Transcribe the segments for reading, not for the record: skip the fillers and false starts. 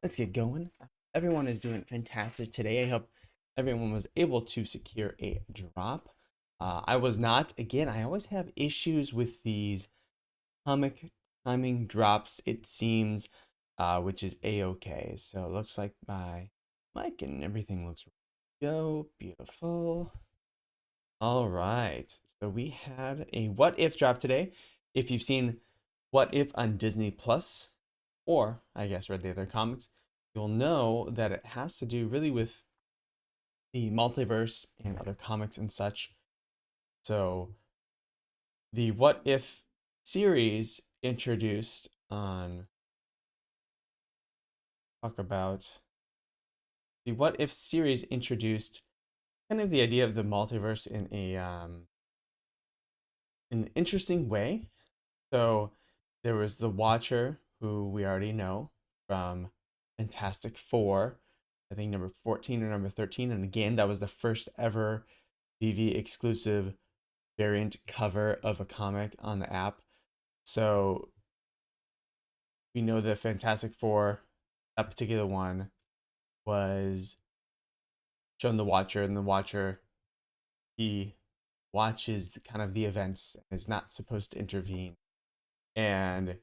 let's get going. Everyone is doing fantastic today. I hope everyone was able to secure a drop. I was not. Again, I always have issues with these comic timing drops, it seems, which is a-okay. So it looks like my mic and everything looks go beautiful. All right. So we had a What If drop today. If you've seen What If on Disney Plus, or I guess read the other comics, you'll know that it has to do really with the multiverse and other comics and such. So the What If series introduced on talk about the What If series introduced kind of the idea of the multiverse in a an interesting way. So there was the Watcher, who we already know from Fantastic Four, I think number 14 or number 13. And again, that was the first ever VeVe exclusive variant cover of a comic on the app. So we know the Fantastic Four, that particular one, was shown the Watcher, and the Watcher, he watches kind of the events and is not supposed to intervene. And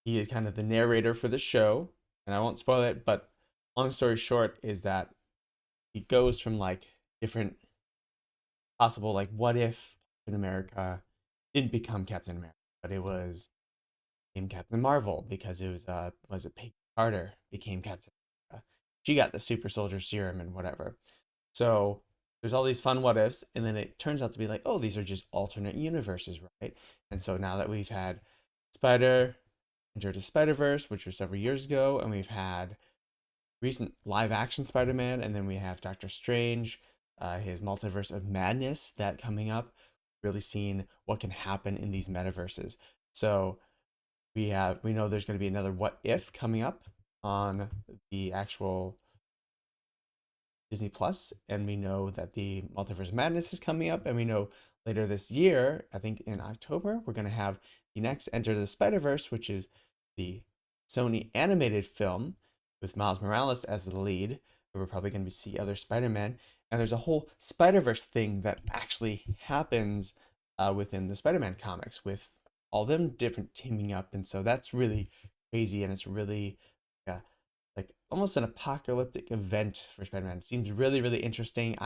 he is kind of the narrator for the show, and I won't spoil it, but long story short is that he goes from like different possible, like, what if Captain America didn't become Captain America, but it was became Captain Marvel, because it was it Peggy Carter became Captain America. She got the super soldier serum and whatever. So there's all these fun what ifs, and then it turns out to be like, oh, these are just alternate universes, right? And so now that we've had Spider Into the Spider-Verse, which was several years ago, and we've had recent live action Spider-Man, and then we have Doctor Strange, his Multiverse of Madness, that coming up. Really seeing what can happen in these metaverses. So we know there's going to be another What If coming up on the actual Disney Plus, and we know that the Multiverse of Madness is coming up, and we know later this year, I think in October, we're going to have the next Enter the Spider-Verse, which is the Sony animated film with Miles Morales as the lead. We're probably going to see other Spider-Man, and there's a whole Spider-Verse thing that actually happens within the Spider-Man comics, with all them different teaming up, and so that's really crazy, and it's really like almost an apocalyptic event for Spider-Man. It seems really, really interesting.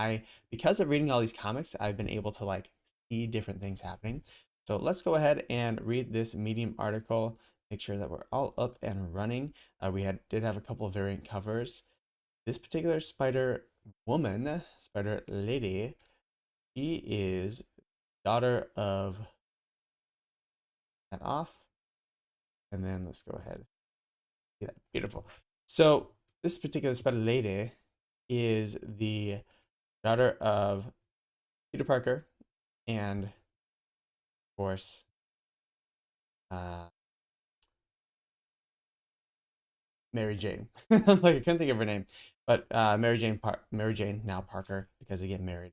Because of reading all these comics, I've been able to like see different things happening. So let's go ahead and read this Medium article. Make sure that we're all up and running. Did have a couple of variant covers. This particular Spider Woman, Spider Lady, she is daughter of that off, and then let's go ahead. See that beautiful. So this particular Spider Lady is the daughter of Peter Parker and, of course, uh, Mary Jane. Like, I couldn't think of her name, but Mary Jane now Parker, because they get married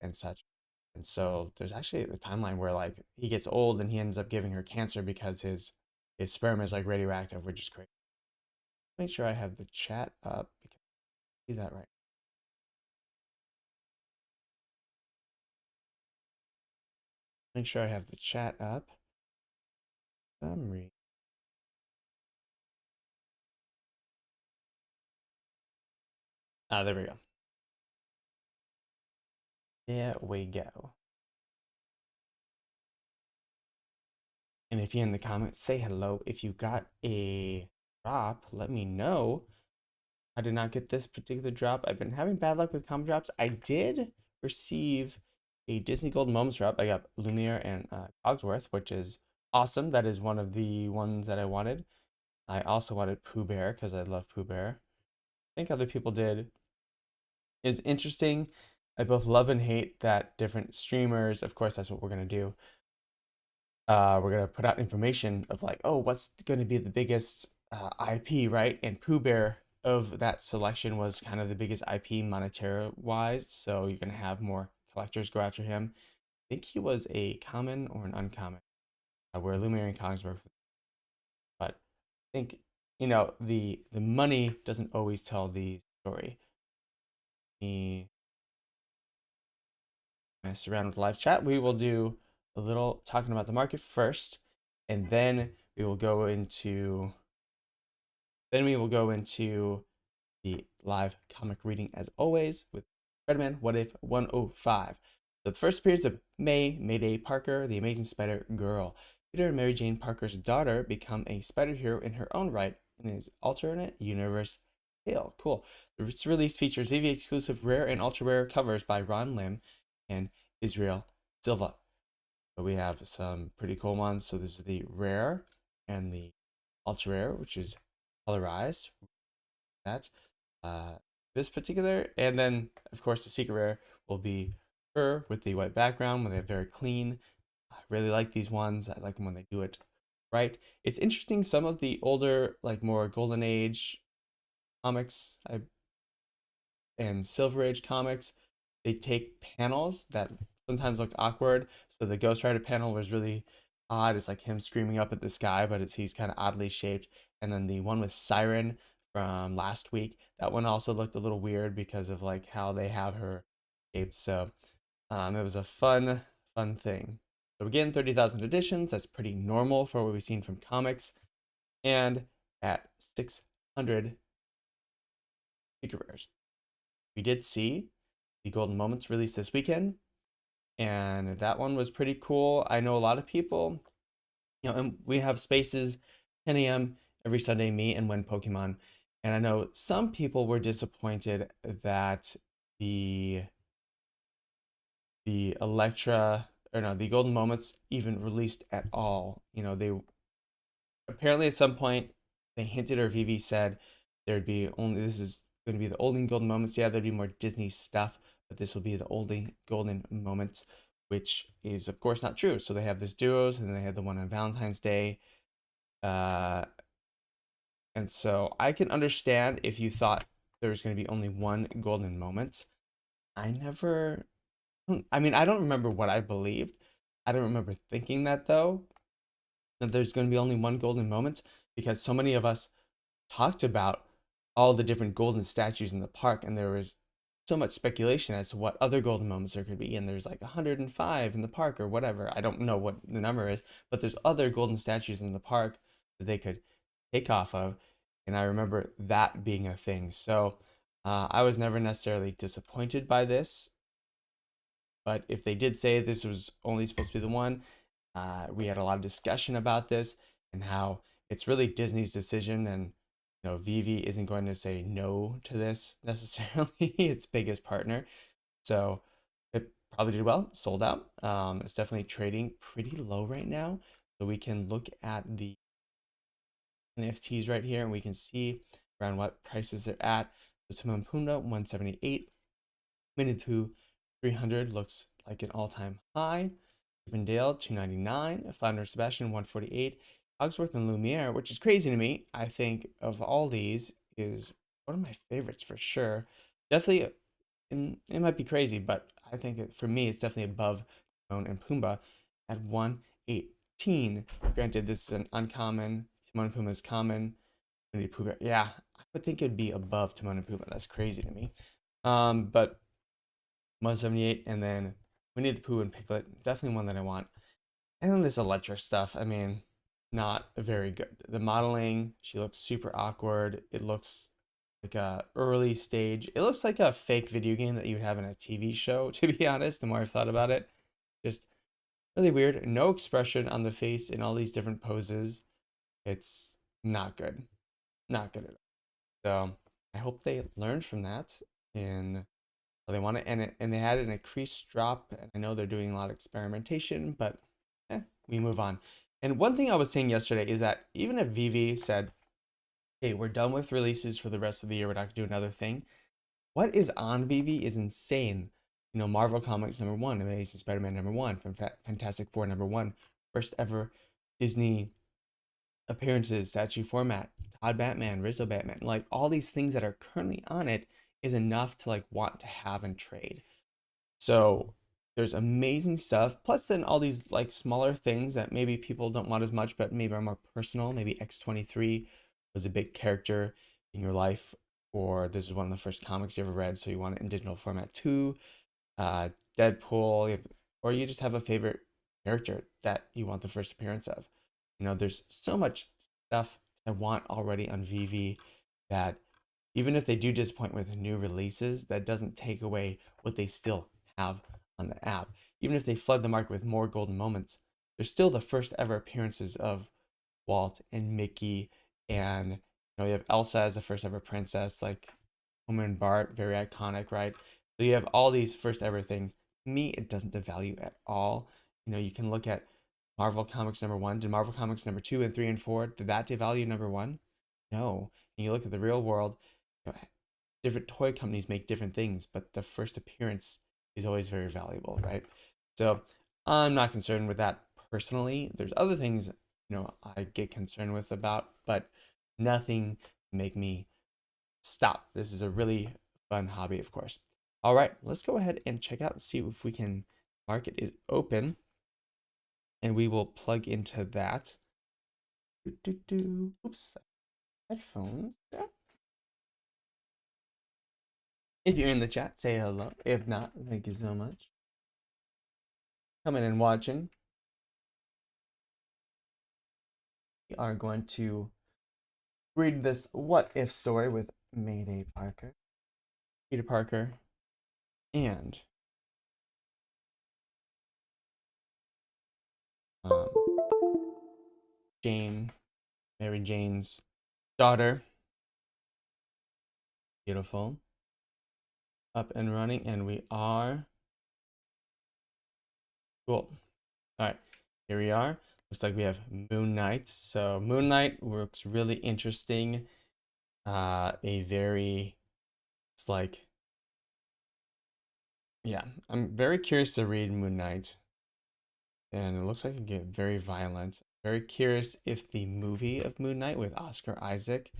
and such. And so there's actually a timeline where like he gets old and he ends up giving her cancer because his sperm is like radioactive, which is crazy. Make sure I have the chat up because I see that right. Make sure I have the chat up. Summary. Ah, there we go. There we go. And if you're in the comments, say hello. If you got a drop, let me know. I did not get this particular drop. I've been having bad luck with comic drops. I did receive a Disney Gold Moments drop. I got Lumiere and Cogsworth, which is awesome. That is one of the ones that I wanted. I also wanted Pooh Bear because I love Pooh Bear. I think other people did. It's interesting. I both love and hate that different streamers, of course, that's what we're going to do. We're gonna put out information of like, oh, what's going to be the biggest IP, right? And Pooh Bear of that selection was kind of the biggest IP monetary wise, so you're gonna have more collectors go after him. I think he was a common or an uncommon, where Lumiere and Cogsworth, but I think the money doesn't always tell the story. Me mess around with live chat. We will do a little talking about the market first, and then we will go into the live comic reading as always with Spider-Man What If 105. So the first appearance of Mayday Parker, the Amazing Spider Girl. Peter and Mary Jane Parker's daughter become a spider hero in her own right in his alternate universe tale. Cool. Its release features VeVe exclusive rare and ultra rare covers by Ron Lim and Israel Silva. So we have some pretty cool ones. So this is the rare and the ultra rare, which is colorized. That this particular, and then of course the secret rare will be her with the white background when they're very clean. I really like these ones. I like them when they do it right. It's interesting. Some of the older, like more golden age comics, and Silver Age comics, they take panels that sometimes look awkward. So the Ghost Rider panel was really odd. It's like him screaming up at the sky, but he's kind of oddly shaped. And then the one with Siren from last week, that one also looked a little weird because of like how they have her shaped. So it was a fun thing. So again, 30,000 editions. That's pretty normal for what we've seen from comics. And at 600 secret rares. We did see the Golden Moments released this weekend, and that one was pretty cool. I know a lot of people, and we have spaces 10 a.m. every Sunday, me and When Pokemon, and I know some people were disappointed that the Electra or no, the Golden Moments even released at all. They apparently at some point they hinted or VeVe said there'd be only this is going to be the only golden moments. Yeah, there'd be more Disney stuff, but this will be the only golden moments, which is of course not true. So they have this duos, and then they had the one on Valentine's Day, uh, and so I can understand if you thought there was going to be only one golden moment. I never. I mean, I don't remember what I believed. I don't remember thinking that though, that there's going to be only one golden moment, because so many of us talked about all the different golden statues in the park, and there was so much speculation as to what other golden moments there could be, and there's like 105 in the park or whatever. I don't know what the number is, but there's other golden statues in the park that they could take off of, and I remember that being a thing. So I was never necessarily disappointed by this, but if they did say this was only supposed to be the one, we had a lot of discussion about this and how it's really Disney's decision, and VeVe isn't going to say no to this necessarily. Its biggest partner, so it probably did well, sold out. It's definitely trading pretty low right now, so we can look at the NFTs right here, and we can see around what prices they're at. So Timon Punda 178, Winnie the Pooh 300 looks like an all-time high. Dale 299, Flounder Sebastian 148, Cogsworth and Lumiere, which is crazy to me. I think of all these is one of my favorites for sure. Definitely, and it might be crazy, but I think for me it's definitely above Timon and Pumbaa at 118. Granted, this is an uncommon. Timon and Pumbaa is common. Winnie the Pooh, yeah, I would think it'd be above Timon and Pumbaa. That's crazy to me. But 178, and then Winnie the Pooh and Piglet, definitely one that I want. And then this Electra stuff, I mean, not very good. The modeling, she looks super awkward. It looks like a early stage. It looks like a fake video game that you would have in a TV show, to be honest, the more I've thought about it. Just really weird. No expression on the face in all these different poses. It's not good. Not good at all. So I hope they learned from that, and they want to, and they had an increased drop. And I know they're doing a lot of experimentation, but we move on. And one thing I was saying yesterday is that even if VeVe said, "Hey, we're done with releases for the rest of the year. We're not gonna do another thing," what is on VeVe is insane. Marvel Comics #1, Amazing Spider-Man #1, Fantastic Four #1, first ever Disney appearances, statue format, Todd Batman, Rizzo Batman, like all these things that are currently on it is enough to like want to have and trade. So there's amazing stuff. Plus then all these like smaller things that maybe people don't want as much, but maybe are more personal. Maybe X23 was a big character in your life, or this is one of the first comics you ever read, so you want it in digital format too. Uh, Deadpool, or you just have a favorite character that you want the first appearance of. There's so much stuff I want already on VeVe that even if they do disappoint with new releases, that doesn't take away what they still have on the app. Even if they flood the market with more golden moments, they're still the first ever appearances of Walt and Mickey, and you have Elsa as the first ever princess, like Homer and Bart, very iconic, right? So you have all these first ever things. To me, it doesn't devalue at all. You can look at Marvel Comics #1. Did Marvel Comics #2 and 3 and 4, did that devalue #1? No. And you look at the real world, different toy companies make different things, but the first appearance is always very valuable, right? So I'm not concerned with that personally. There's other things, I get concerned with about, but nothing to make me stop. This is a really fun hobby, of course. All right, let's go ahead and check out and see if we can. Market is open, and we will plug into that. Oops, headphones. Yeah. If you're in the chat, say hello. If not, thank you so much. Coming and watching. We are going to read this what if story with Mayday Parker, Peter Parker, and um, Jane, Mary Jane's daughter. Beautiful. Up and running, and we are cool. All right, here we are. Looks like we have Moon Knight. So Moon Knight looks really interesting. It's like, yeah, I'm very curious to read Moon Knight, and it looks like it get very violent. Very curious if the movie of Moon Knight with Oscar Isaac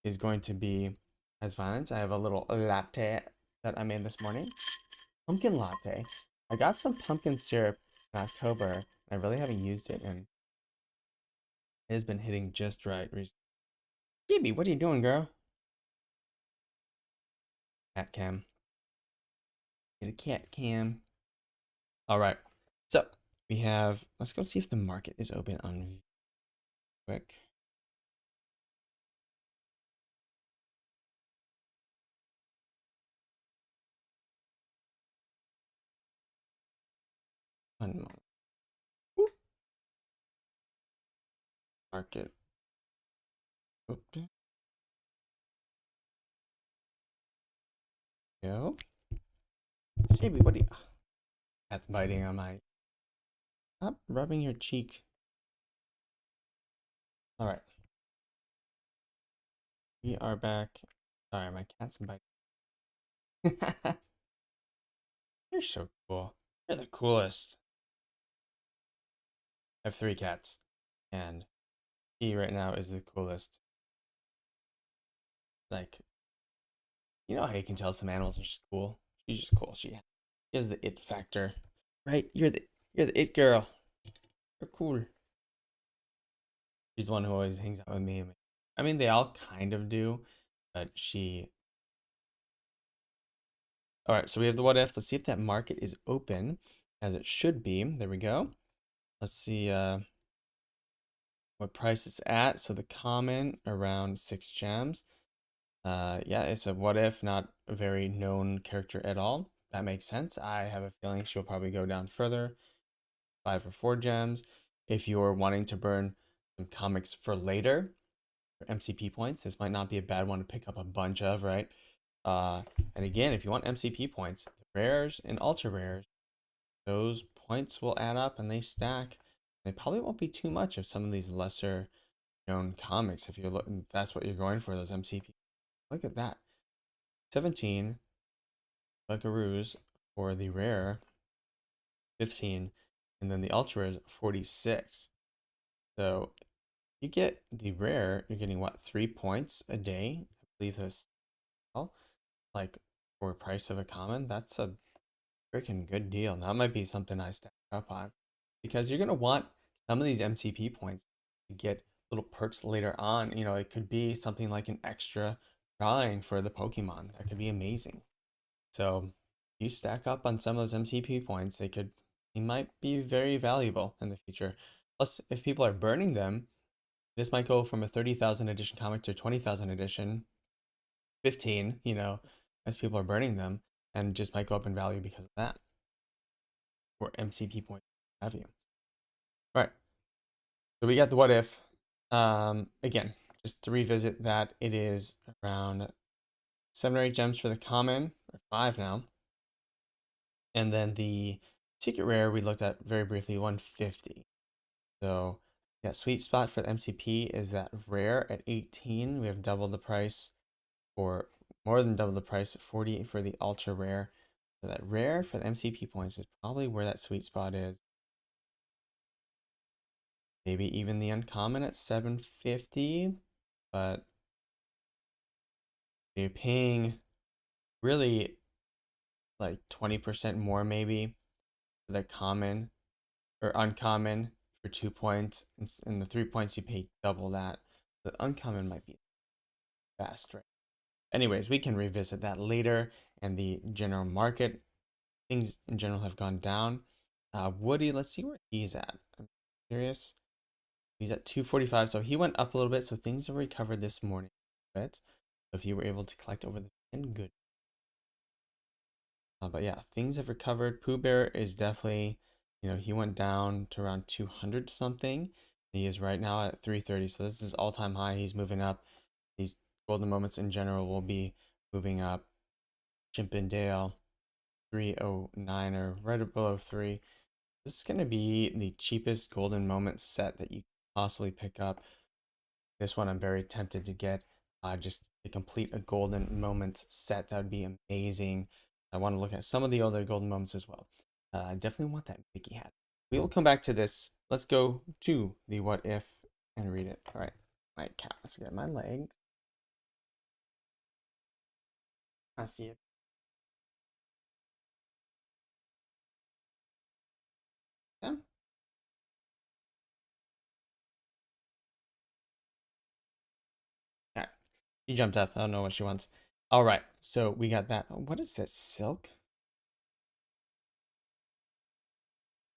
is going to be as violent. I have a little latte that I made this morning. Pumpkin latte. I got some pumpkin syrup in October. I really haven't used it, and it has been hitting just right recently. Gibby, what are you doing, girl? Cat cam. Get a cat cam. All right. So we have. Let's go see if the market is open on quick. One moment. Whoop. Market open. Go. Gibby, what are you? Cat's biting on my. Stop rubbing your cheek. All right. We are back. Sorry, my cat's biting. You're so cool. You're the coolest. I have 3 cats, and he right now is the coolest. Like, how you can tell some animals are just cool. She's just cool. She has the it factor, right? You're the it girl. You're cool. She's the one who always hangs out with me. I mean, they all kind of do, but she. All right, so we have the what if. Let's see if that market is open as it should be. There we go. Let's see what price it's at. So the common around 6 gems. Yeah, it's a what if, not a very known character at all. That makes sense. I have a feeling she'll probably go down further. 5 or 4 gems. If you're wanting to burn some comics for later, for MCP points, this might not be a bad one to pick up a bunch of, right? And again, if you want MCP points, the rares and ultra rares, those points will add up and they stack. They probably won't be too much of some of these lesser known comics if you look. That's what you're going for, those MCP. Look at that, 17 Buckaroos for the rare, 15, and then the ultra is 46. So you get the rare, you're getting what, 3 points a day? I believe that's well, like for a price of a common. That's a freaking good deal. That might be something I stack up on because you're gonna want some of these MCP points to get little perks later on. You know, it could be something like an extra drawing for the Pokemon. That could be amazing. So you stack up on some of those MCP points, they might be very valuable in the future. Plus, if people are burning them, this might go from a 30,000 edition comic to a 20,000 edition, 15, you know, as people are burning them, and just might go up in value because of that. Or MCP points have you. All right. So we got the what if. Again, just to revisit that, it is around 7 or 8 gems for the common, or 5 now. And then the secret rare we looked at very briefly, 150. So that sweet spot for the MCP is that rare at 18. We have double the price, or more than double the price, 40 for the ultra rare. So that rare for the MCP points is probably where that sweet spot is. Maybe even the uncommon at 750, but you're paying really like 20% more maybe for the common or uncommon for 2 points, and the 3 points you pay double that. The uncommon might be fast, right? Anyways, we can revisit that later. And the general market, things in general have gone down. Woody, let's see where he's at. I'm curious. He's at 245, so he went up a little bit. So things have recovered this morning a bit. So if you were able to collect over the 10, good. But yeah, things have recovered. Pooh Bear is definitely, you know, he went down to around 200 something. He is right now at 330. So this is all-time high. He's moving up. These golden moments in general will be moving up. Chippendale 309 or right below 3. This is going to be the cheapest golden moment set that you could possibly pick up. This one I'm very tempted to get. Just to complete a golden moments set, that would be amazing. I want to look at some of the other golden moments as well. I definitely want that Mickey hat. We will come back to this. Let's go to the what if and read it. All right, my cat. Let's get my leg. I see it. Yeah. All right. She jumped up. I don't know what she wants. All right. So we got that. What is this? Silk?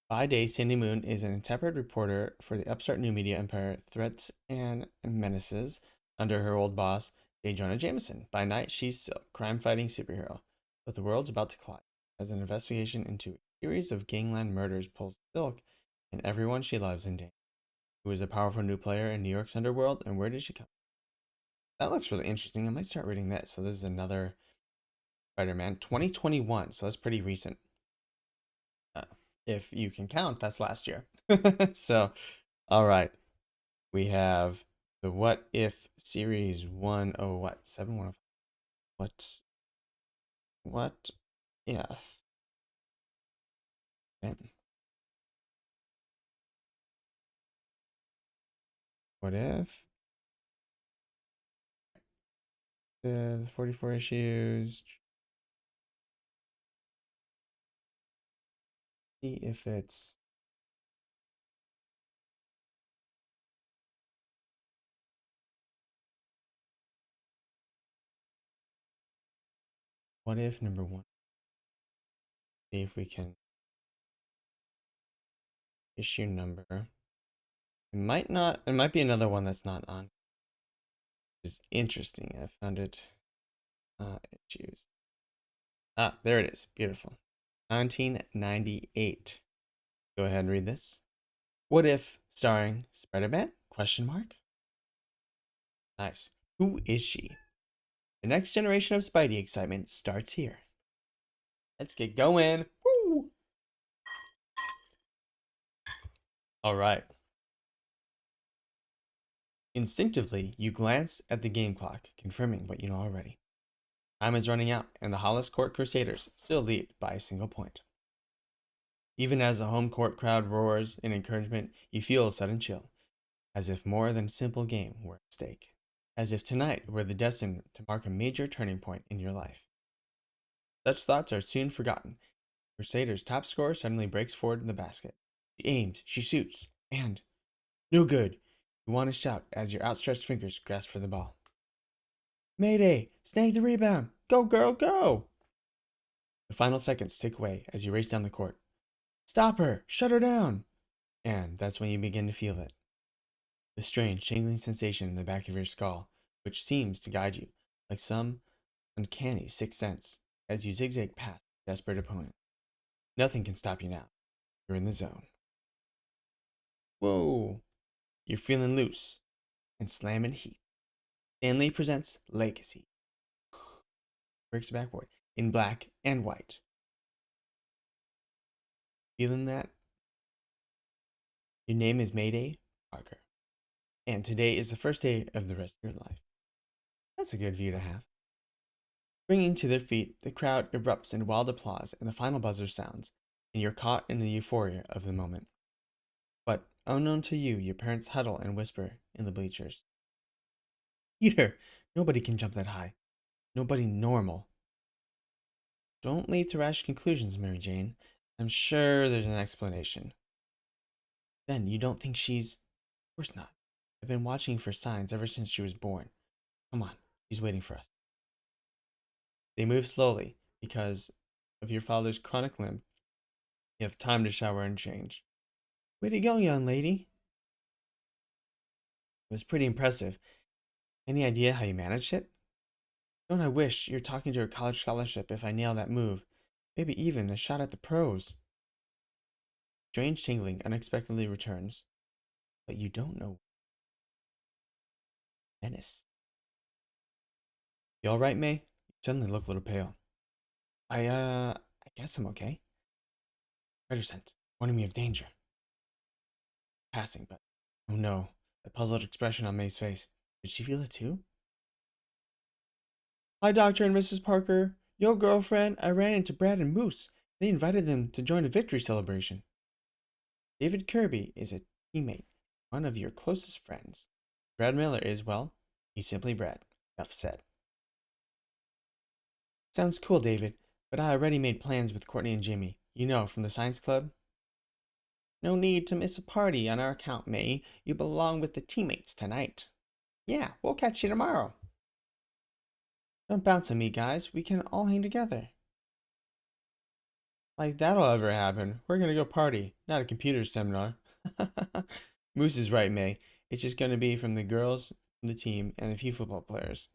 By day, Cindy Moon is an intrepid reporter for the upstart new media empire Threats and Menaces under her old boss, J. Jonah Jameson. By night, she's Silk, crime-fighting superhero. But the world's about to collide as an investigation into a series of gangland murders pulls Silk and everyone she loves in danger. Who is a powerful new player in New York's underworld, and where did she come from? That looks really interesting. I might start reading this. So this is another Spider-Man 2021, so that's pretty recent. Uh, if you can count, that's last year. So, all right. We have the What If series 1 oh what 715. What if? Okay. What if the 44 issues? See if it's what if number 1. See if we can issue number. It might not, it might be another one that's not on. It's interesting. I found it. Issues. Ah, there it is. Beautiful. 1998. Go ahead and read this. What if starring Spider-Man? Question mark. Nice. Who is she? The next generation of Spidey excitement starts here. Let's get going. Woo! All right. Instinctively, you glance at the game clock, confirming what you know already. Time is running out, and the Hollis Court Crusaders still lead by a single point. Even as the home court crowd roars in encouragement, you feel a sudden chill, as if more than a simple game were at stake. As if tonight were the destined to mark a major turning point in your life. Such thoughts are soon forgotten. Crusader's top scorer suddenly breaks forward in the basket. She aims, she shoots, and no good. You want to shout as your outstretched fingers grasp for the ball. Mayday! Snag the rebound! Go, girl, go! The final seconds tick away as you race down the court. Stop her! Shut her down! And that's when you begin to feel it. The strange, tingling sensation in the back of your skull, which seems to guide you, like some uncanny sixth sense, as you zigzag past a desperate opponent. Nothing can stop you now. You're in the zone. Whoa! You're feeling loose and slamming heat. Stanley presents Legacy. Breaks the backboard in black and white. Feeling that? Your name is Mayday Parker. And today is the first day of the rest of your life. That's a good view to have. Springing to their feet, the crowd erupts in wild applause and the final buzzer sounds, and you're caught in the euphoria of the moment. But unknown to you, your parents huddle and whisper in the bleachers. Peter, nobody can jump that high. Nobody normal. Don't leap to rash conclusions, Mary Jane. I'm sure there's an explanation. Then you don't think she's... Of course not. I've been watching for signs ever since she was born. Come on, she's waiting for us. They move slowly because of your father's chronic limp. You have time to shower and change. Way to go, young lady. It was pretty impressive. Any idea how you managed it? Don't I wish you're talking to a college scholarship if I nail that move? Maybe even a shot at the pros. Strange tingling unexpectedly returns. But you don't know. Venice. You alright, May? You suddenly look a little pale. I guess I'm okay. Spider sense, warning me of danger. Passing, but oh no, the puzzled expression on May's face. Did she feel it too? Hi, Dr. and Mrs. Parker. Yo, girlfriend, I ran into Brad and Moose. They invited them to join a victory celebration. David Kirby is a teammate, one of your closest friends. Brad Miller is, well, he's simply Brad. Enough said. Sounds cool, David, but I already made plans with Courtney and Jimmy. You know, from the science club. No need to miss a party on our account, May. You belong with the teammates tonight. Yeah, we'll catch you tomorrow. Don't bounce on me, guys. We can all hang together. Like that'll ever happen. We're gonna go party, not a computer seminar. Moose is right, May. It's just gonna be from the girls, the team, and a few football players.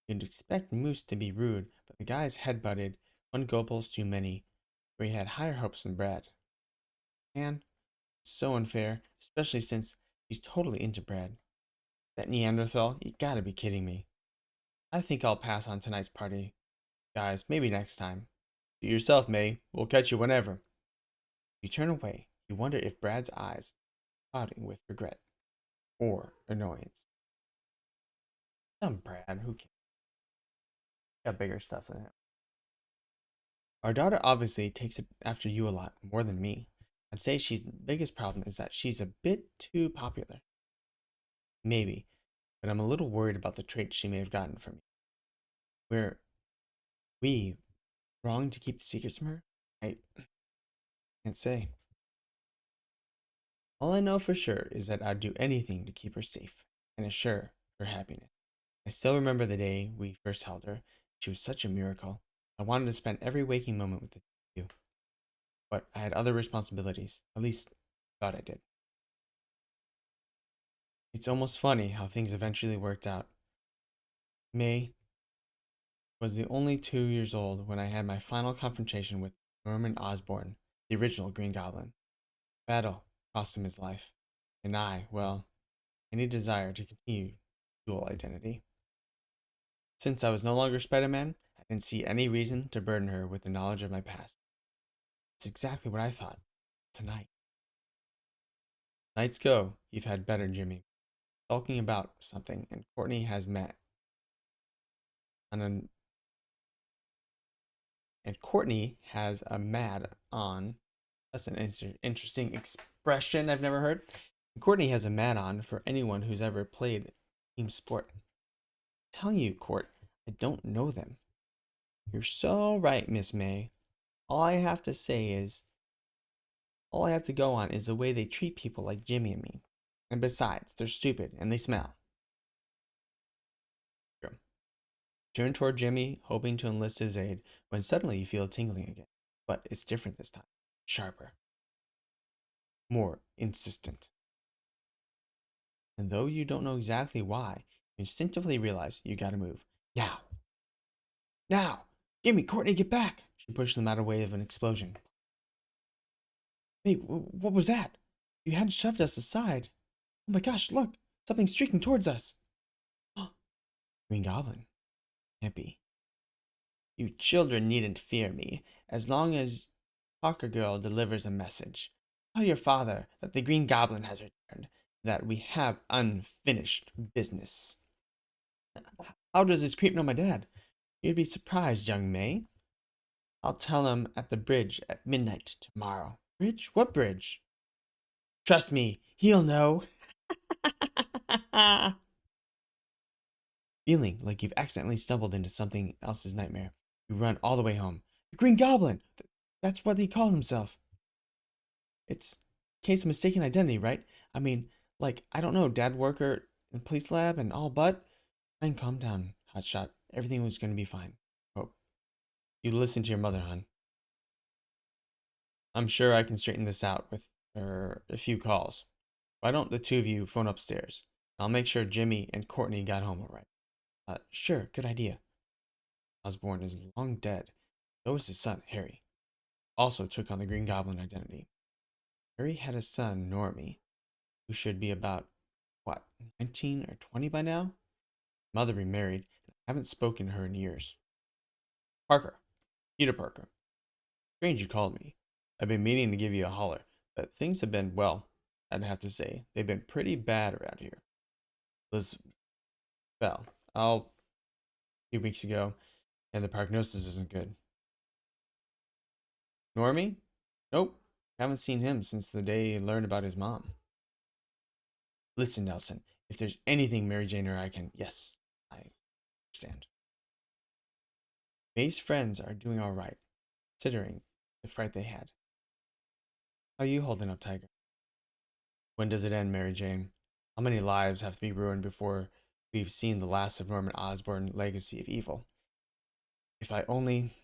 You'd expect Moose to be rude, but the guys headbutted one goalpost too many, where he had higher hopes than Brad. Man, it's so unfair, especially since he's totally into Brad. That Neanderthal, you gotta be kidding me. I think I'll pass on tonight's party. Guys, maybe next time. Do yourself, May. We'll catch you whenever. You turn away. You wonder if Brad's eyes are clouding with regret or annoyance. Dumb Brad, who cares? Got bigger stuff than him. Our daughter obviously takes it after you a lot, more than me. I'd say she's the biggest problem is that she's a bit too popular. Maybe, but I'm a little worried about the traits she may have gotten from me. Were we wrong to keep the secrets from her? I can't say. All I know for sure is that I'd do anything to keep her safe and assure her happiness. I still remember the day we first held her. She was such a miracle. I wanted to spend every waking moment with you, but I had other responsibilities. At least, thought I did. It's almost funny how things eventually worked out. May was the only 2 years old when I had my final confrontation with Norman Osborn, the original Green Goblin. Battle cost him his life, and well, any desire to continue dual identity. Since I was no longer Spider-Man, I didn't see any reason to burden her with the knowledge of my past. It's exactly what I thought. Tonight. Nights go, you've had better, Jimmy. Talking about something, and Courtney has met on an and Courtney has a mad on. That's an interesting expression I've never heard. Courtney has a mad on for anyone who's ever played team sport. I'm telling you, Court, I don't know them. You're so right, Miss May. All I have to say is, all I have to go on is the way they treat people like Jimmy and me. And besides, they're stupid and they smell. True. Turn toward Jimmy, hoping to enlist his aid, when suddenly you feel a tingling again. But it's different this time. Sharper. More insistent. And though you don't know exactly why, you instinctively realize you gotta move. Now! Now! Gimme, Courtney, get back! She pushed them out of the way of an explosion. Hey, what was that? You hadn't shoved us aside. Oh my gosh, look! Something's streaking towards us! Green Goblin. Can't be. You children needn't fear me, as long as Parker Girl delivers a message. Tell your father that the Green Goblin has returned, that we have unfinished business. How does this creep know my dad? You'd be surprised, young May. I'll tell him at the bridge at midnight tomorrow. Bridge? What bridge? Trust me, he'll know. Feeling like you've accidentally stumbled into something else's nightmare, you run all the way home. The Green Goblin! That's what he called himself. It's a case of mistaken identity, right? I mean, like, I don't know, dad worker in the police lab and all, but fine, calm down, Hotshot. Everything was going to be fine. Hope. You listen to your mother, hon. I'm sure I can straighten this out with a few calls. Why don't the two of you phone upstairs? I'll make sure Jimmy and Courtney got home all right. Sure, good idea. Osborne is long dead. So is his son, Harry. Also took on the Green Goblin identity. Harry had a son, Normie, who should be about, what, 19 or 20 by now? Mother remarried, and I haven't spoken to her in years. Parker. Peter Parker. Strange you called me. I've been meaning to give you a holler, but things have been, well, I'd have to say, they've been pretty bad around here. Liz fell out a few weeks ago, and the prognosis isn't good. Normie? Nope. Haven't seen him since the day he learned about his mom. Listen, Nelson, if there's anything Mary Jane or I can... Yes, I understand. May's friends are doing all right, considering the fright they had. How you holding up, Tiger? When does it end, Mary Jane? How many lives have to be ruined before we've seen the last of Norman Osborn's legacy of evil? If I only...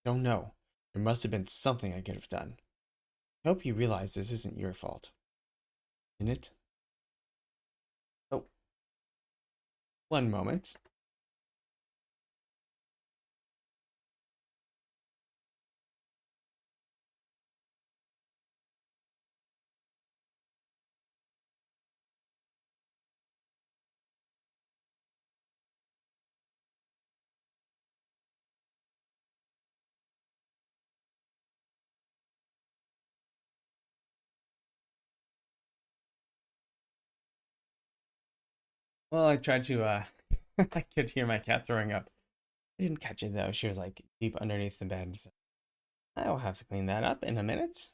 Don't know. There must have been something I could have done. I hope you realize this isn't your fault. Isn't it? Oh, one moment. Well, I tried to, I could hear my cat throwing up. I didn't catch it though. She was like deep underneath the bed, so I will have to clean that up in a minute.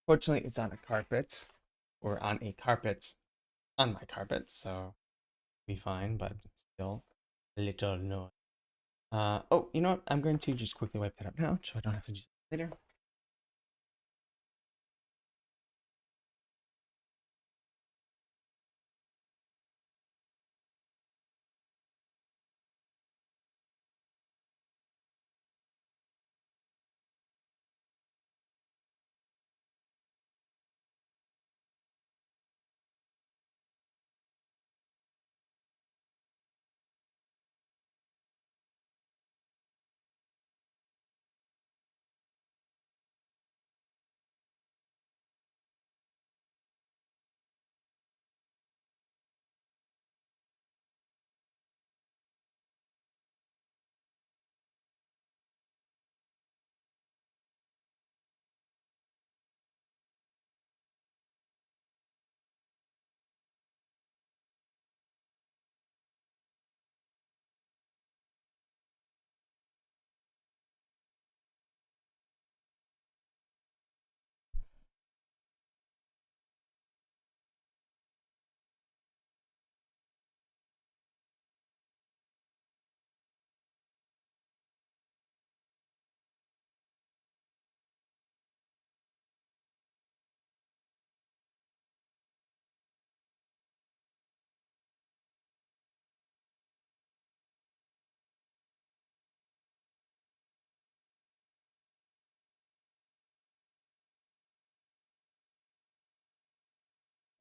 Fortunately, it's on a carpet, or on a carpet on my carpet, so be fine, but still a little annoying. Oh, you know what? I'm going to just quickly wipe that up now, so I don't have to do it later.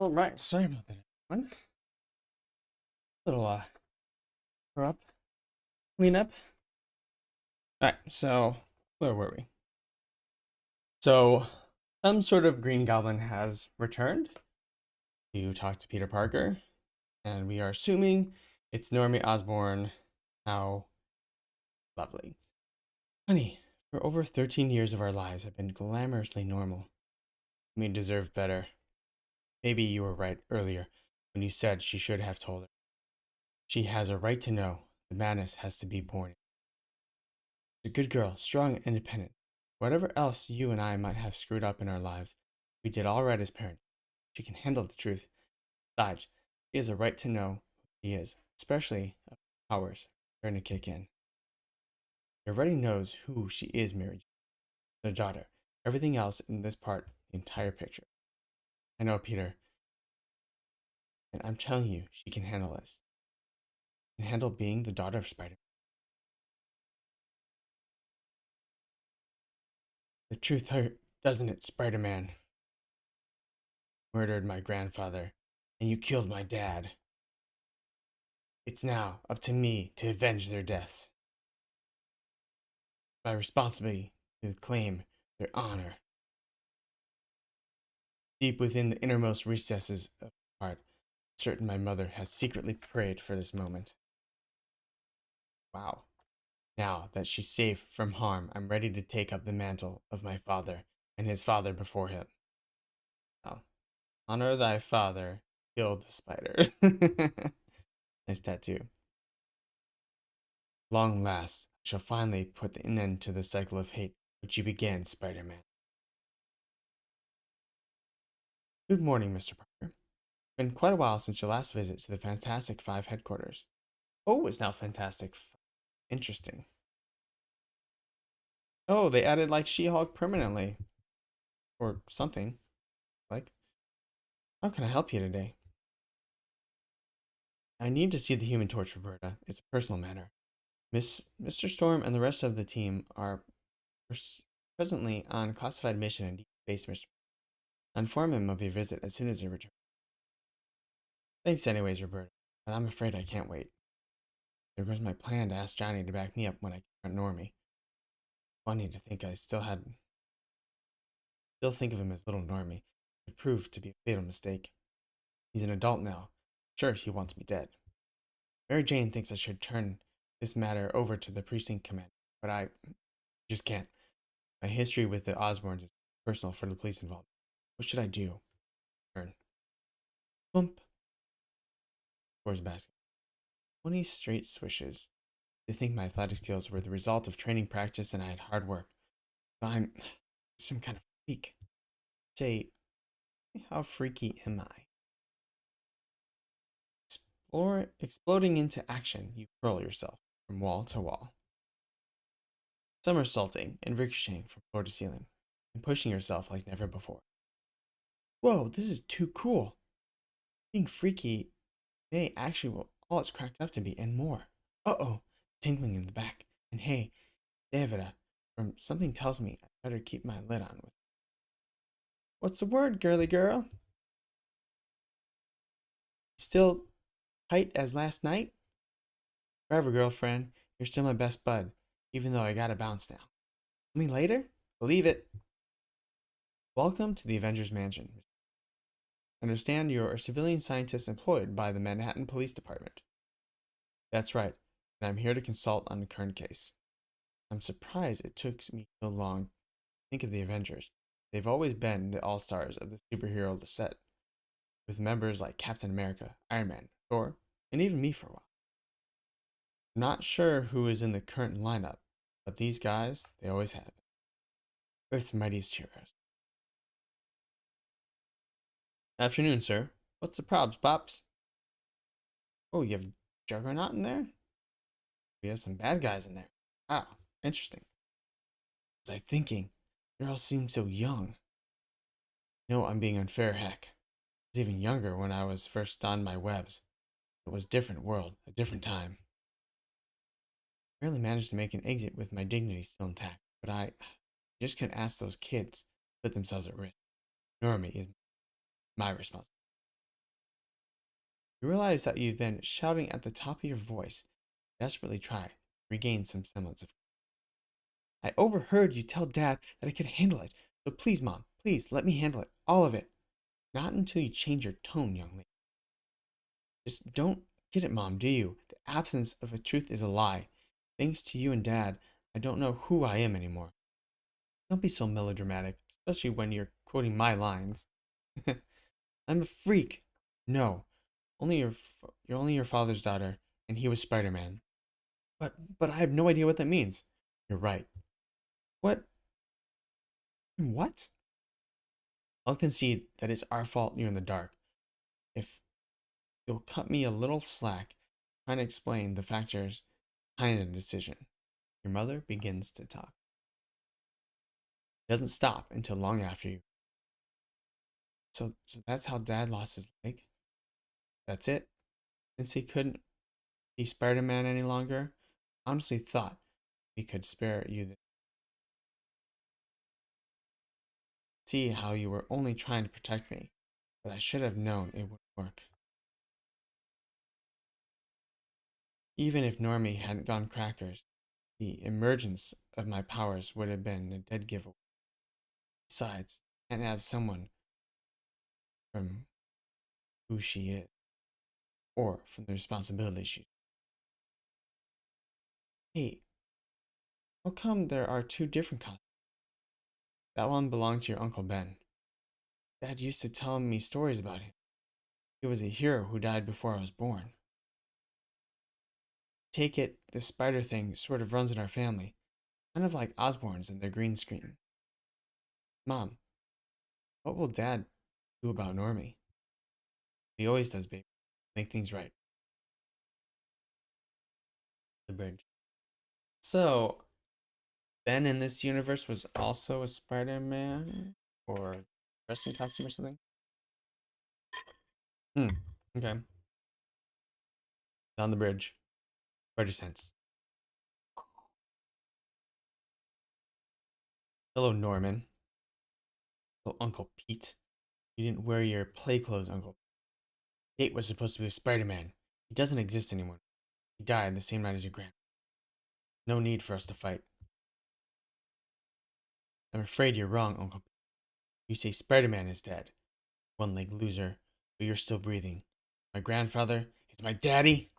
All right, sorry about that, everyone. Little pour up, clean up. All right, so where were we? So, some sort of Green Goblin has returned to talk to Peter Parker, and we are assuming it's Normie Osborn. How lovely. Honey, for over 13 years of our lives have been glamorously normal. We deserve better. Maybe you were right earlier when you said she should have told her. She has a right to know. The madness has to be born. She's a good girl, strong and independent. Whatever else you and I might have screwed up in our lives, we did all right as parents. She can handle the truth. Besides, she has a right to know who she is, especially if powers are starting to kick in. She already knows who she is married to, their daughter. Everything else in this part, the entire picture. I know, Peter, and I'm telling you, she can handle this. She can handle being the daughter of Spider-Man. The truth hurt, doesn't it, Spider-Man? Murdered my grandfather, and you killed my dad. It's now up to me to avenge their deaths. My responsibility to claim their honor. Deep within the innermost recesses of my heart, certain my mother has secretly prayed for this moment. Wow. Now that she's safe from harm, I'm ready to take up the mantle of my father and his father before him. Now, honor thy father, kill the spider. Nice tattoo. Long last, I shall finally put an end to the cycle of hate which you began, Spider-Man. Good morning, Mr. Parker. It's been quite a while since your last visit to the Fantastic Five headquarters. Oh, it's now Fantastic Five. Interesting. Oh, they added like She-Hulk permanently. Or something. Like, how can I help you today? I need to see the Human Torch, Roberta. It's a personal matter. Mr. Storm and the rest of the team are presently on classified mission in deep space, Mr. Inform him of your visit as soon as he returns. Thanks anyways, Roberta, but I'm afraid I can't wait. There goes my plan to ask Johnny to back me up when I confront Normie. Funny to think I still think of him as little Normie. It proved to be a fatal mistake. He's an adult now. Sure, he wants me dead. Mary Jane thinks I should turn this matter over to the precinct commander, but I just can't. My history with the Osborns is personal for the police involved. What should I do? Turn. Bump. Towards basket. 20 straight swishes. To think my athletic skills were the result of training practice and I had hard work. But I'm some kind of freak. Say, how freaky am I? Exploding into action, you curl yourself from wall to wall. Somersaulting and ricocheting from floor to ceiling, and pushing yourself like never before. Whoa, this is too cool. Being freaky may actually will all it's cracked up to be and more. Uh-oh, tingling in the back. And hey, Davida, from something tells me I better keep my lid on with. What's the word, girly girl? Still tight as last night? Forever, girlfriend. You're still my best bud, even though I gotta bounce now. Me later? Believe it. Welcome to the Avengers Mansion. Understand you're a civilian scientist employed by the Manhattan Police Department. That's right, and I'm here to consult on the current case. I'm surprised it took me so long to think of the Avengers. They've always been the all-stars of the superhero set, with members like Captain America, Iron Man, Thor, and even me for a while. I'm not sure who is in the current lineup, but these guys, they always have. Earth's mightiest heroes. Afternoon, sir. What's the probs, Pops? Oh, you have Juggernaut in there? We have some bad guys in there. Ah, interesting. Was I thinking? They all seem so young. No, I'm being unfair, heck. I was even younger when I was first on my webs. It was a different world, a different time. I barely managed to make an exit with my dignity still intact, but I just couldn't ask those kids to put themselves at risk. Normie is my responsibility. You realize that you've been shouting at the top of your voice, desperately try to regain some semblance of. I overheard you tell Dad that I could handle it, so please, Mom, please let me handle it, all of it. Not until you change your tone, young lady. Just don't get it, Mom, do you? The absence of a truth is a lie. Thanks to you and Dad, I don't know who I am anymore. Don't be so melodramatic, especially when you're quoting my lines. I'm a freak. No, you're only your father's daughter, and he was Spider-Man. But I have no idea what that means. You're right. What? What? I'll concede that it's our fault you're in the dark. If you'll cut me a little slack, trying to explain the factors behind the decision. Your mother begins to talk. It doesn't stop until long after you. So that's how Dad lost his leg? That's it? Since he couldn't be Spider-Man any longer, I honestly thought we could spare you the see how you were only trying to protect me, but I should have known it wouldn't work. Even if Normie hadn't gone crackers, the emergence of my powers would have been a dead giveaway. Besides, I can't have someone from who she is, or from the responsibility she. Hey, how come there are two different costumes? That one belonged to your Uncle Ben. Dad used to tell me stories about him. He was a hero who died before I was born. Take it, this spider thing sort of runs in our family, kind of like Osborn's and their green screen. Mom, what will Dad do about Normie? He always does, baby. Make things right. The bridge. So, Ben in this universe was also a Spider-Man? Or wrestling costume or something? Hmm. Okay. Down the bridge. Spider sense. Hello, Norman. Hello, Uncle Pete. You didn't wear your play clothes, Uncle. Kate was supposed to be a Spider-Man. He doesn't exist anymore. He died the same night as your grand. No need for us to fight. I'm afraid you're wrong, Uncle. You say Spider-Man is dead. One-legged loser, but you're still breathing. My grandfather is my daddy.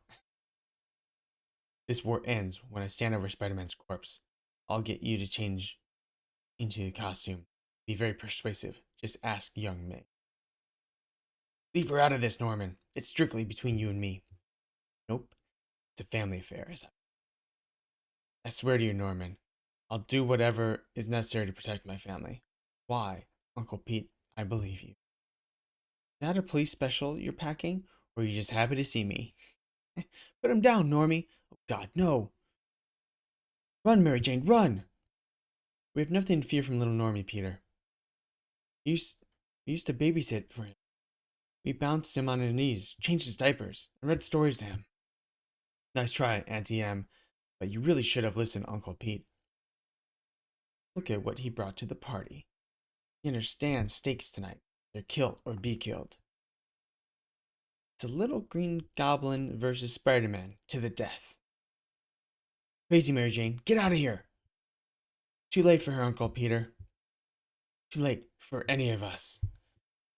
This war ends when I stand over Spider-Man's corpse. I'll get you to change into the costume. Be very persuasive. Just ask young May. Leave her out of this, Norman. It's strictly between you and me. Nope. It's a family affair. I swear to you, Norman. I'll do whatever is necessary to protect my family. Why, Uncle Pete? I believe you. Is that a police special you're packing, or are you just happy to see me? Put him down, Normie. Oh, God, no. Run, Mary Jane, run! We have nothing to fear from little Normie, Peter. We used to babysit for him. We bounced him on his knees, changed his diapers, and read stories to him. Nice try, Auntie Em, but you really should have listened, Uncle Pete. Look at what he brought to the party. He understands stakes tonight. They're kill or be killed. It's a little green goblin versus Spider-Man to the death. Crazy Mary Jane, get out of here! Too late for her, Uncle Peter. Too late for any of us.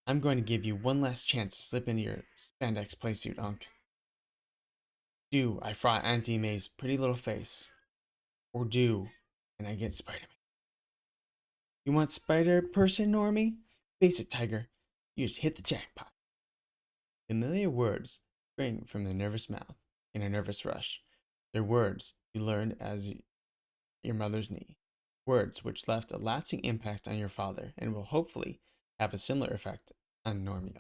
I'm going to give you one last chance to slip into your spandex playsuit, Unc. Do I fry Auntie May's pretty little face? Or do and I get Spider-Man? You want Spider-Person, Normie? Face it, Tiger. You just hit the jackpot. Familiar words spring from the nervous mouth in a nervous rush. They're words you learned as your mother's knee. Words which left a lasting impact on your father and will hopefully have a similar effect on Normie.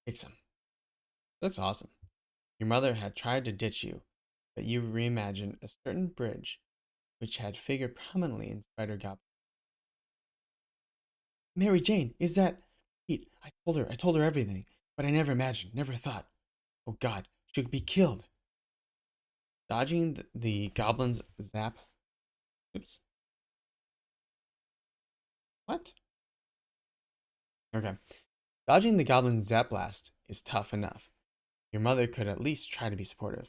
Fix him. Looks awesome. Your mother had tried to ditch you, but you reimagined a certain bridge which had figured prominently in Spider Goblin. Mary Jane, is that Pete? I told her everything, but I never imagined, never thought. Oh God, she could be killed. Dodging the goblin's zap. Oops. What? Okay. Dodging the goblin's zap blast is tough enough. Your mother could at least try to be supportive.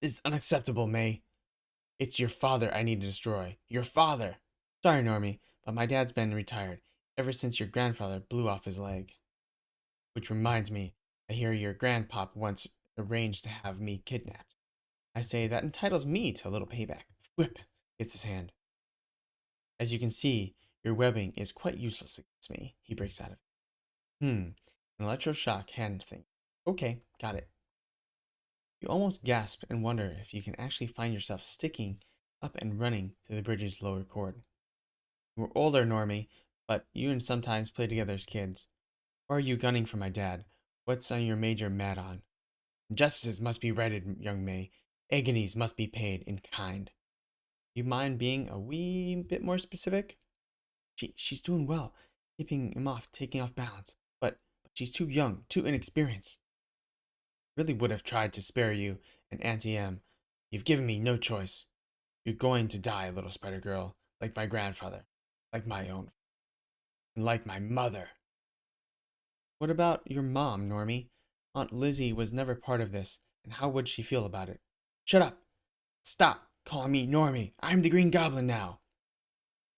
This is unacceptable, May. It's your father I need to destroy. Your father! Sorry, Normie, but my dad's been retired ever since your grandfather blew off his leg. Which reminds me, I hear your grandpop once arranged to have me kidnapped. I say that entitles me to a little payback. Whip gets his hand. As you can see, your webbing is quite useless against me, he breaks out of it. An electroshock hand thing. Okay, got it. You almost gasp and wonder if you can actually find yourself sticking up and running to the bridge's lower cord. We're older, Normie, but you and sometimes play together as kids. Or are you gunning for my dad? What's on your major mad on? Injustices must be righted, young May. Agonies must be paid in kind. You mind being a wee bit more specific? She's doing well, keeping him off, taking off balance, but she's too young, too inexperienced. Really would have tried to spare you and Auntie M. You've given me no choice. You're going to die, little spider girl, like my grandfather, like my own, and like my mother. What about your mom, Normie? Aunt Lizzie was never part of this, and how would she feel about it? Shut up! Stop calling me Normie! I'm the Green Goblin now!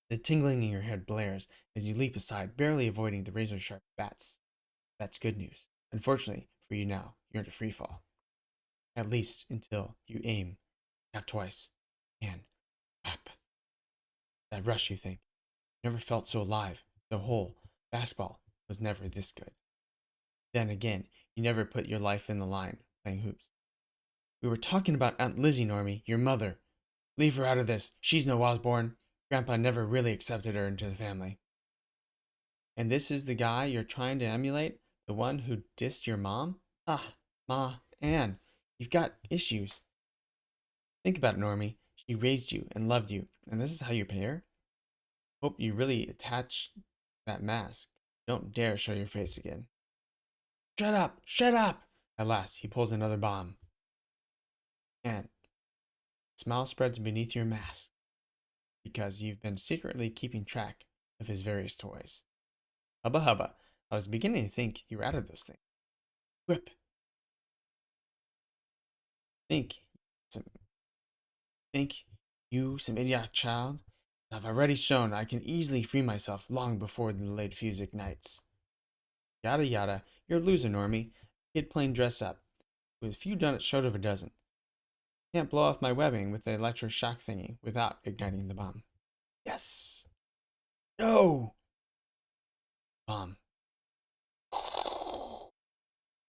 The tingling in your head blares as you leap aside, barely avoiding the razor-sharp bats. That's good news. Unfortunately for you now, you're in a free fall. At least until you aim, tap twice, and whap. That rush, you think. Never felt so alive, so whole. Basketball was never this good. Then again, you never put your life in the line playing hoops. We were talking about Aunt Lizzie, Normie, your mother. Leave her out of this. She's no Osborne. Grandpa never really accepted her into the family. And this is the guy you're trying to emulate? The one who dissed your mom? Ah, Ma, Anne, you've got issues. Think about it, Normie. She raised you and loved you, and this is how you pay her? Hope you really attach that mask. Don't dare show your face again. Shut up! Shut up! At last, he pulls another bomb. And a smile spreads beneath your mask, because you've been secretly keeping track of his various toys. Hubba hubba, I was beginning to think you were out of those things. Whip. Think, some, think, you, some idiotic child. I've already shown I can easily free myself long before the delayed fuse ignites. Yada yada, you're a loser, Normie. Kid plain dress up. With few done it short of a dozen. Can't blow off my webbing with the electroshock thingy without igniting the bomb. Yes! No! Bomb.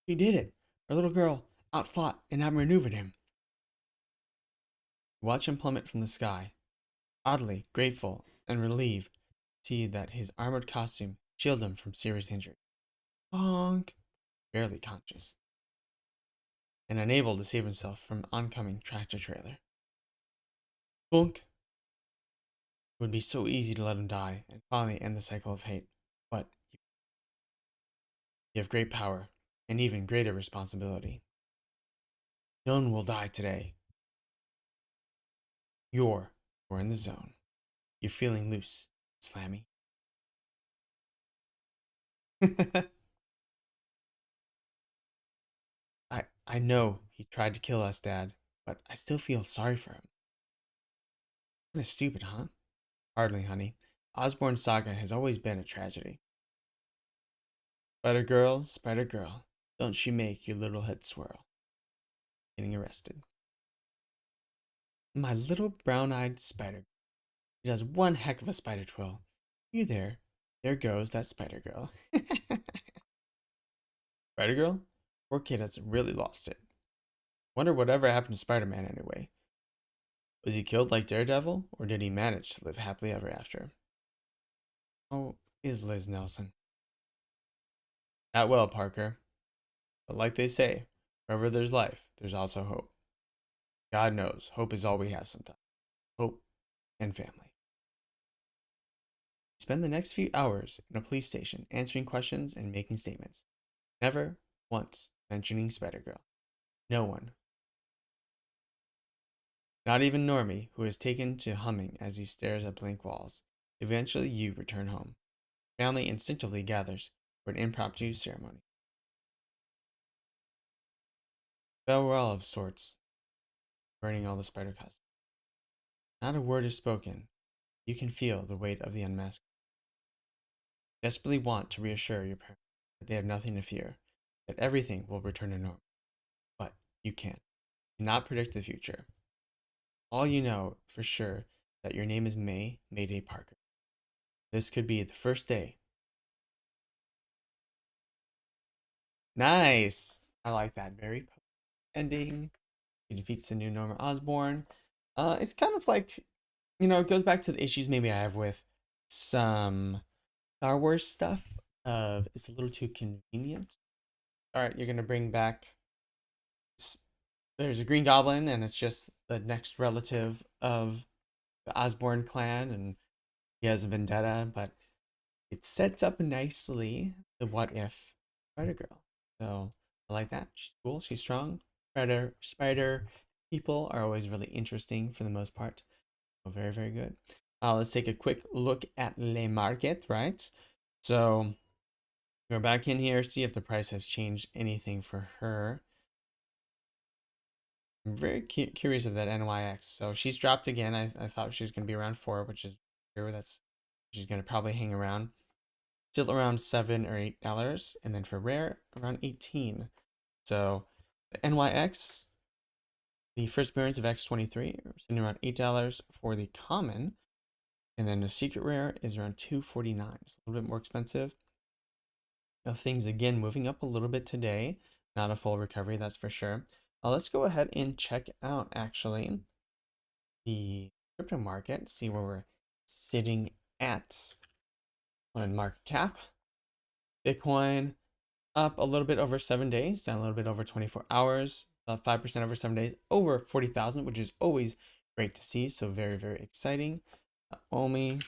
She did it! Our little girl outfought and outmaneuvered him. Watch him plummet from the sky, oddly grateful and relieved to see that his armored costume shielded him from serious injury. Honk! Barely conscious, and unable to save himself from an oncoming tractor trailer. Bunk! It would be so easy to let him die and finally end the cycle of hate, but you have great power and even greater responsibility. No one will die today. You're in the zone. You're feeling loose, Slammy. I know he tried to kill us, Dad, but I still feel sorry for him. Kinda stupid, huh? Hardly, honey. Osborne's saga has always been a tragedy. Spider Girl, don't she make your little head swirl? Getting arrested. My little brown-eyed spider. She does one heck of a spider twirl. You there. There goes that Spider Girl. Spider Girl? Poor kid has really lost it. Wonder whatever happened to Spider-Man anyway. Was he killed like Daredevil, or did he manage to live happily ever after? Oh, is Liz Nelson. Not well, Parker. But like they say, wherever there's life, there's also hope. God knows, hope is all we have sometimes. Hope and family. Spend the next few hours in a police station answering questions and making statements. Never once mentioning Spider Girl. No one. Not even Normie, who is taken to humming as he stares at blank walls. Eventually, you return home. Family instinctively gathers for an impromptu ceremony. farewell of sorts, burning all the spider costumes. Not a word is spoken. You can feel the weight of the unmasked. Desperately want to reassure your parents that they have nothing to fear, that everything will return to normal. But you can't. You cannot predict the future. All you know for sure that your name is Mayday Parker. This could be the first day. Nice. I like that. Very ending. He defeats the new Norman Osborn. It's kind of like, it goes back to the issues maybe I have with some Star Wars stuff. It's a little too convenient. All right, you're gonna bring back. There's a Green Goblin, and it's just the next relative of the Osborn clan, and he has a vendetta, but it sets up nicely the what if Spider Girl. So I like that. She's cool. She's strong. Spider people are always really interesting for the most part. So very, very good. Let's take a quick look at Le Market, right? So we're back in here, see if the price has changed anything for her. I'm very curious of that NYX. So she's dropped again. I thought she was going to be around 4, which is true. She's going to probably hang around. Still around $7 or $8, and then for rare, around 18. So the NYX, the first appearance of X23, sitting around $8 for the common, and then the secret rare is around $249. It's a little bit more expensive. Now things again moving up a little bit today. Not a full recovery, that's for sure. Let's go ahead and check out actually the crypto market, see where we're sitting at on market cap. Bitcoin up a little bit over 7 days, down a little bit over 24 hours, about 5% over 7 days, over 40,000, which is always great to see. So very, very exciting. OMI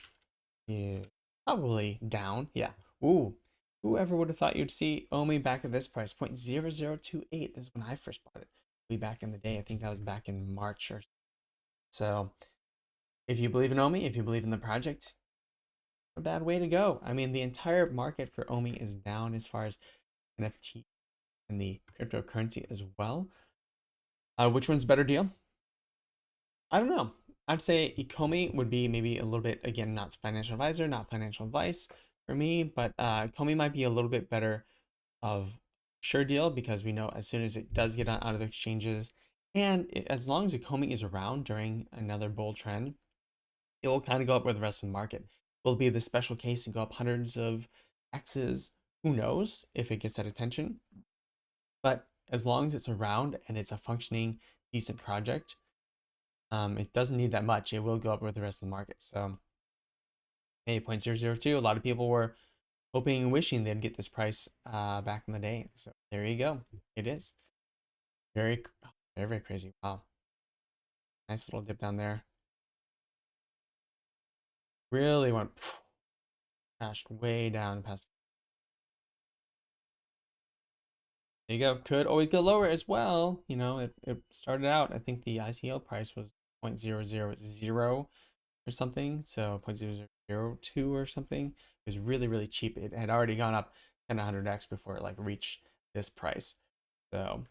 is probably down. Yeah. Ooh, whoever would have thought you'd see OMI back at this price, 0.0028. This is when I first bought it. Way back in the day. I think that was back in March or so. If you believe in OMI, if you believe in the project, a bad way to go. I mean, the entire market for OMI is down as far as NFT and the cryptocurrency as well. Which one's better deal? I don't know. I'd say Ecomi would be maybe a little bit, again, not financial advisor, not financial advice for me, but Ecomi might be a little bit better of sure deal because we know as soon as it does get out of the exchanges, and as long as Ecomi is around during another bull trend, it will kind of go up with the rest of the market. Will it be the special case and go up hundreds of X's? Who knows if it gets that attention? But as long as it's around and it's a functioning, decent project, it doesn't need that much. It will go up with the rest of the market. So, hey, 0.002. A lot of people were hoping and wishing they'd get this price back in the day. So there you go. It is very, very, very crazy. Wow, nice little dip down there. Really went crashed way down past. There you go. Could always go lower as well. It started out, I think the ICO price was 0.000 or something. So 0.0002 or something. It was really, really cheap. It had already gone up 10 to 100x before it like reached this price. So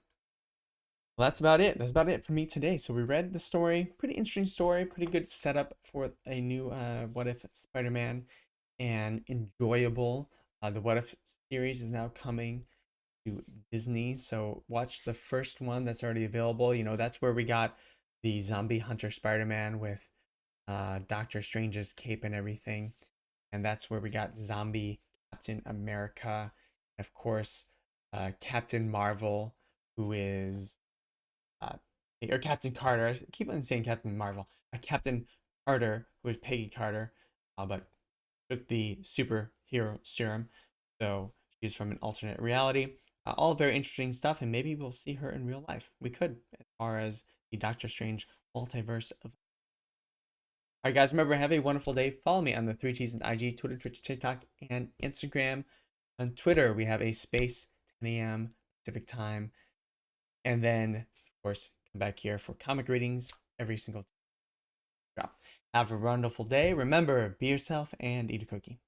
well, that's about it. That's about it for me today. So we read the story. Pretty interesting story. Pretty good setup for a new What If Spider-Man, and enjoyable. The What If series is now coming to Disney. So watch the first one that's already available. That's where we got the zombie hunter Spider-Man with Doctor Strange's cape and everything. And that's where we got zombie Captain America. And of course, Captain Marvel, who is uh, or Captain Carter. I keep on saying Captain Marvel. Captain Carter, who is Peggy Carter, but took the superhero serum. So she's from an alternate reality. All very interesting stuff, and maybe we'll see her in real life. We could, as far as the Doctor Strange multiverse of. All right, guys, remember, have a wonderful day. Follow me on the 3Ts and IG, Twitter, Twitch, TikTok, and Instagram. On Twitter, we have a space 10 a.m. Pacific time. And then, of course, come back here for comic readings every single drop. Have a wonderful day. Remember, be yourself and eat a cookie.